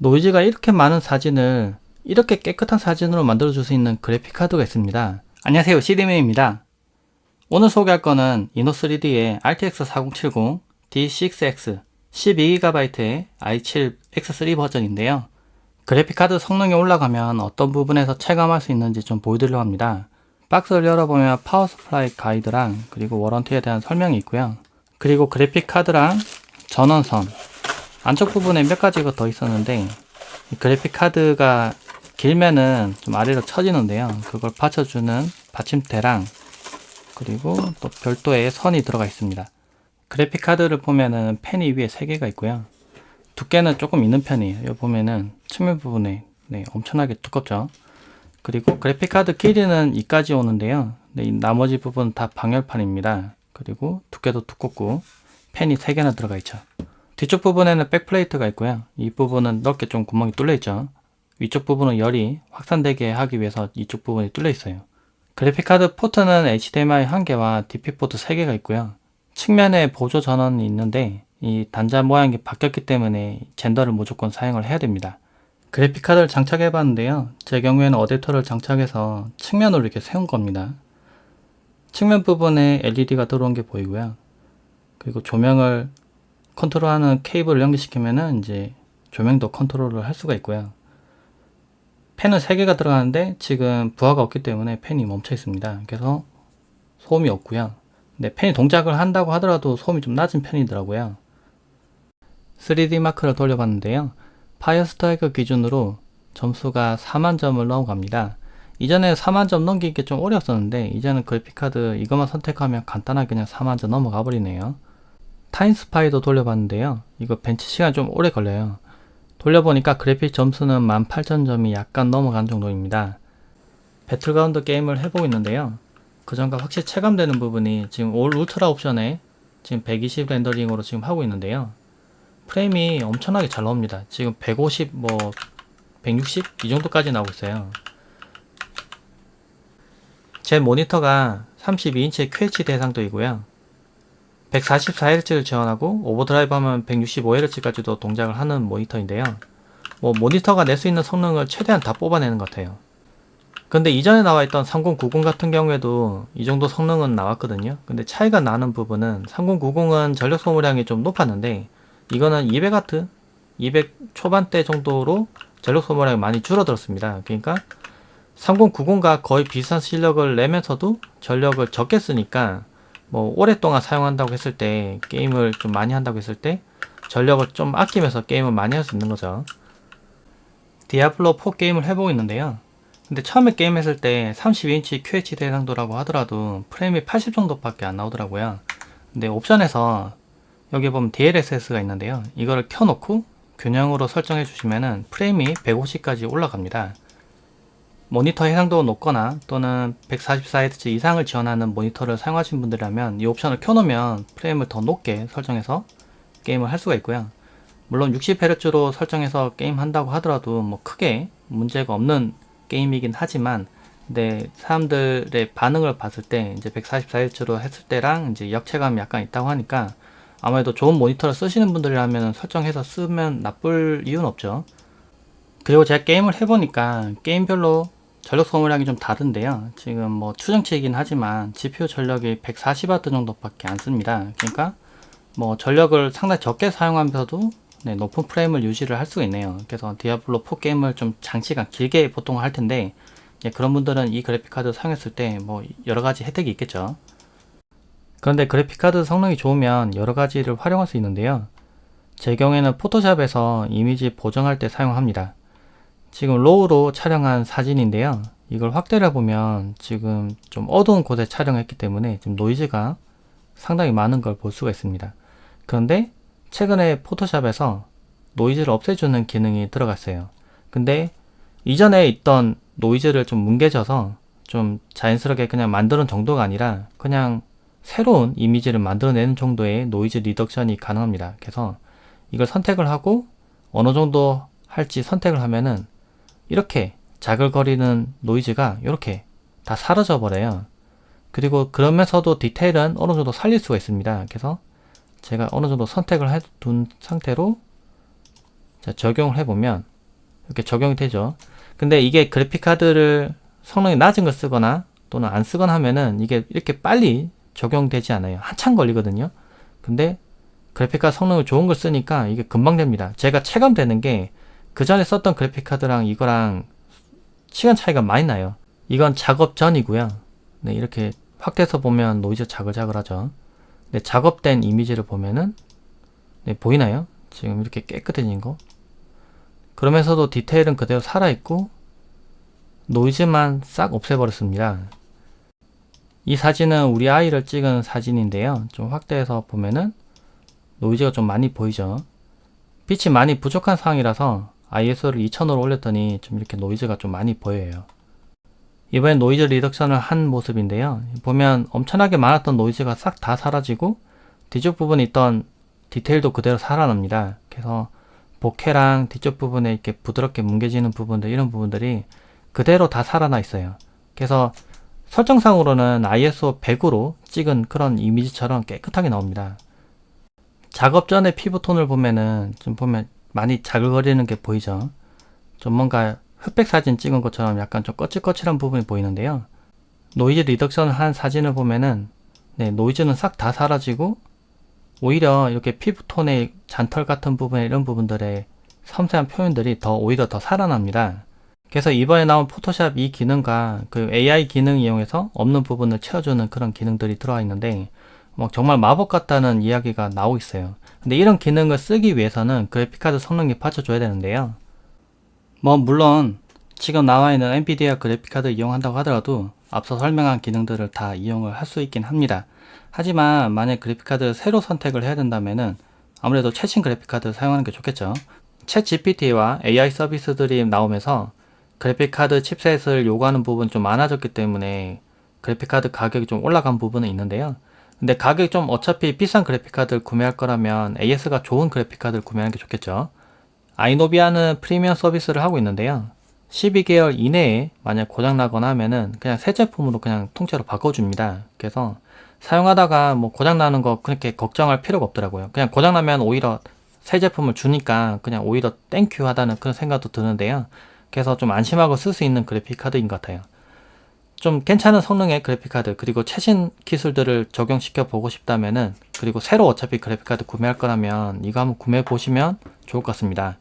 노이즈가 이렇게 많은 사진을 이렇게 깨끗한 사진으로 만들어줄 수 있는 그래픽카드가 있습니다. 안녕하세요, CD맨입니다. 오늘 소개할 거는 이노3D의 RTX 4070 D6X 12GB의 i7 X3 버전인데요. 그래픽카드 성능이 올라가면 어떤 부분에서 체감할 수 있는지 좀 보여드리려고 합니다. 박스를 열어보면 파워 서플라이 가이드랑 그리고 워런티에 대한 설명이 있고요. 그리고 그래픽카드랑 전원선, 안쪽 부분에 몇 가지가 더 있었는데 그래픽 카드가 길면은 좀 아래로 처지는데요. 그걸 받쳐주는 받침대랑 그리고 또 별도의 선이 들어가 있습니다. 그래픽 카드를 보면은 펜이 위에 3개가 있고요. 두께는 조금 있는 편이에요. 여기 보면은 측면 부분에 엄청나게 두껍죠. 그리고 그래픽 카드 길이는 2까지 오는데요. 이 나머지 부분 다 방열판입니다. 그리고 두께도 두껍고 펜이 3개나 들어가 있죠. 뒤쪽 부분에는 백플레이트가 있고요. 이 부분은 넓게 좀 구멍이 뚫려 있죠. 위쪽 부분은 열이 확산되게 하기 위해서 이쪽 부분이 뚫려 있어요. 그래픽카드 포트는 HDMI 1개와 DP 포트 3개가 있고요. 측면에 보조 전원이 있는데 이 단자 모양이 바뀌었기 때문에 젠더를 무조건 사용을 해야 됩니다. 그래픽카드를 장착해 봤는데요. 제 경우에는 어댑터를 장착해서 측면으로 이렇게 세운 겁니다. 측면 부분에 LED가 들어온 게 보이고요. 그리고 조명을 컨트롤하는 케이블을 연결시키면은 이제 조명도 컨트롤을 할 수가 있고요. 팬은 3개가 들어가는데 지금 부하가 없기 때문에 팬이 멈춰 있습니다. 그래서 소음이 없고요. 근데 팬이 동작을 한다고 하더라도 소음이 좀 낮은 편이더라고요. 3D 마크를 돌려봤는데요. 파이어스트라이크 기준으로 점수가 40,000점을 넘어갑니다. 이전에 40,000점 넘기기 좀 어려웠었는데 이제는 그래픽카드 이것만 선택하면 간단하게 그냥 40,000점 넘어가 버리네요. 타임스파이도 돌려봤는데요. 이거 벤치 시간 좀 오래 걸려요. 돌려보니까 그래픽 점수는 18,000점이 약간 넘어간 정도입니다. 배틀그라운드 게임을 해보고 있는데요. 그전과 확실히 체감되는 부분이 지금 올 울트라 옵션에 지금 120 렌더링으로 지금 하고 있는데요. 프레임이 엄청나게 잘 나옵니다. 지금 150, 160? 이 정도까지 나오고 있어요. 제 모니터가 32인치 QHD 해상도이고요. 144Hz를 지원하고 오버드라이브 하면 165Hz까지도 동작을 하는 모니터인데요. 모니터가 낼 수 있는 성능을 최대한 다 뽑아내는 것 같아요. 근데 이전에 나와있던 3090 같은 경우에도 이 정도 성능은 나왔거든요. 근데 차이가 나는 부분은 3090은 전력 소모량이 좀 높았는데 이거는 200W, 200 초반대 정도로 전력 소모량이 많이 줄어들었습니다. 그러니까 3090과 거의 비슷한 실력을 내면서도 전력을 적게 쓰니까 오랫동안 사용한다고 했을 때, 게임을 좀 많이 한다고 했을 때 전력을 좀 아끼면서 게임을 많이 할 수 있는 거죠. 디아블로 4 게임을 해보고 있는데요. 근데 처음에 게임 했을 때 32인치 QHD 해상도라고 하더라도 프레임이 80 정도밖에 안 나오더라고요. 근데 옵션에서 여기 보면 DLSS가 있는데요. 이거를 켜놓고 균형으로 설정해 주시면은 프레임이 150까지 올라갑니다. 모니터 해상도가 높거나 또는 144Hz 이상을 지원하는 모니터를 사용하신 분들이라면 이 옵션을 켜놓으면 프레임을 더 높게 설정해서 게임을 할 수가 있고요. 물론 60Hz로 설정해서 게임 한다고 하더라도 크게 문제가 없는 게임이긴 하지만 근데 사람들의 반응을 봤을 때 이제 144Hz로 했을 때랑 이제 역체감이 약간 있다고 하니까 아무래도 좋은 모니터를 쓰시는 분들이라면 설정해서 쓰면 나쁠 이유는 없죠. 그리고 제가 게임을 해보니까 게임별로 전력 소모량이 좀 다른데요. 지금 추정치이긴 하지만 GPU 전력이 140W 정도밖에 안 씁니다. 그러니까 전력을 상당히 적게 사용하면서도 높은 프레임을 유지를 할 수가 있네요. 그래서 디아블로 4 게임을 좀 장시간 길게 보통 할 텐데 그런 분들은 이 그래픽카드 사용했을 때 여러가지 혜택이 있겠죠. 그런데 그래픽카드 성능이 좋으면 여러가지를 활용할 수 있는데요. 제 경우에는 포토샵에서 이미지 보정할 때 사용합니다. 지금 로우로 촬영한 사진인데요. 이걸 확대를 해보면 지금 좀 어두운 곳에 촬영했기 때문에 지금 노이즈가 상당히 많은 걸 볼 수가 있습니다. 그런데 최근에 포토샵에서 노이즈를 없애주는 기능이 들어갔어요. 근데 이전에 있던 노이즈를 좀 뭉개져서 좀 자연스럽게 그냥 만드는 정도가 아니라 그냥 새로운 이미지를 만들어내는 정도의 노이즈 리덕션이 가능합니다. 그래서 이걸 선택을 하고 어느 정도 할지 선택을 하면은 이렇게 자글거리는 노이즈가 이렇게 다 사라져 버려요. 그리고 그러면서도 디테일은 어느 정도 살릴 수가 있습니다. 그래서 제가 어느 정도 선택을 해둔 상태로 적용을 해보면 이렇게 적용이 되죠. 근데 이게 그래픽카드를 성능이 낮은 걸 쓰거나 또는 안 쓰거나 하면은 이게 이렇게 빨리 적용되지 않아요. 한참 걸리거든요. 근데 그래픽카드 성능을 좋은 걸 쓰니까 이게 금방 됩니다. 제가 체감되는 게 그 전에 썼던 그래픽카드랑 이거랑 시간 차이가 많이 나요. 이건 작업 전이고요. 네, 이렇게 확대해서 보면 노이즈 자글자글하죠. 네, 작업된 이미지를 보면은 네, 보이나요? 지금 이렇게 깨끗해진 거. 그러면서도 디테일은 그대로 살아있고 노이즈만 싹 없애버렸습니다. 이 사진은 우리 아이를 찍은 사진인데요. 좀 확대해서 보면은 노이즈가 좀 많이 보이죠. 빛이 많이 부족한 상황이라서 ISO를 2000으로 올렸더니 좀 이렇게 노이즈가 좀 많이 보여요. 이번엔 노이즈 리덕션을 한 모습인데요. 보면 엄청나게 많았던 노이즈가 싹 다 사라지고 뒤쪽 부분에 있던 디테일도 그대로 살아납니다. 그래서 보케랑 뒤쪽 부분에 이렇게 부드럽게 뭉개지는 부분들, 이런 부분들이 그대로 다 살아나 있어요. 그래서 설정상으로는 ISO 100으로 찍은 그런 이미지처럼 깨끗하게 나옵니다. 작업 전에 피부톤을 보면은 좀 보면 많이 자글거리는 게 보이죠. 좀 뭔가 흑백 사진 찍은 것처럼 약간 좀 거칠거칠한 부분이 보이는데요. 노이즈 리덕션을 한 사진을 보면은 네, 노이즈는 싹 다 사라지고 오히려 이렇게 피부톤의 잔털 같은 부분, 이런 부분들의 섬세한 표현들이 오히려 더 살아납니다. 그래서 이번에 나온 포토샵 이 기능과 그 AI 기능 이용해서 없는 부분을 채워주는 그런 기능들이 들어와 있는데 정말 마법 같다는 이야기가 나오고 있어요. 근데 이런 기능을 쓰기 위해서는 그래픽카드 성능이 받쳐줘야 되는데요. 물론 지금 나와 있는 엔비디아 그래픽카드 이용한다고 하더라도 앞서 설명한 기능들을 다 이용을 할 수 있긴 합니다. 하지만 만약 그래픽카드 새로 선택을 해야 된다면은 아무래도 최신 그래픽카드 사용하는 게 좋겠죠. 챗 GPT와 AI 서비스들이 나오면서 그래픽카드 칩셋을 요구하는 부분이 좀 많아졌기 때문에 그래픽카드 가격이 좀 올라간 부분은 있는데요. 근데 가격이 좀 어차피 비싼 그래픽카드를 구매할 거라면 AS가 좋은 그래픽카드를 구매하는 게 좋겠죠. 아이노비아는 프리미엄 서비스를 하고 있는데요. 12개월 이내에 만약 고장나거나 하면은 그냥 새 제품으로 그냥 통째로 바꿔줍니다. 그래서 사용하다가 고장나는 거 그렇게 걱정할 필요가 없더라고요. 그냥 고장나면 오히려 새 제품을 주니까 그냥 오히려 땡큐 하다는 그런 생각도 드는데요. 그래서 좀 안심하고 쓸 수 있는 그래픽카드인 것 같아요. 좀 괜찮은 성능의 그래픽카드, 그리고 최신 기술들을 적용시켜 보고 싶다면은, 그리고 새로 어차피 그래픽카드 구매할 거라면 이거 한번 구매해 보시면 좋을 것 같습니다.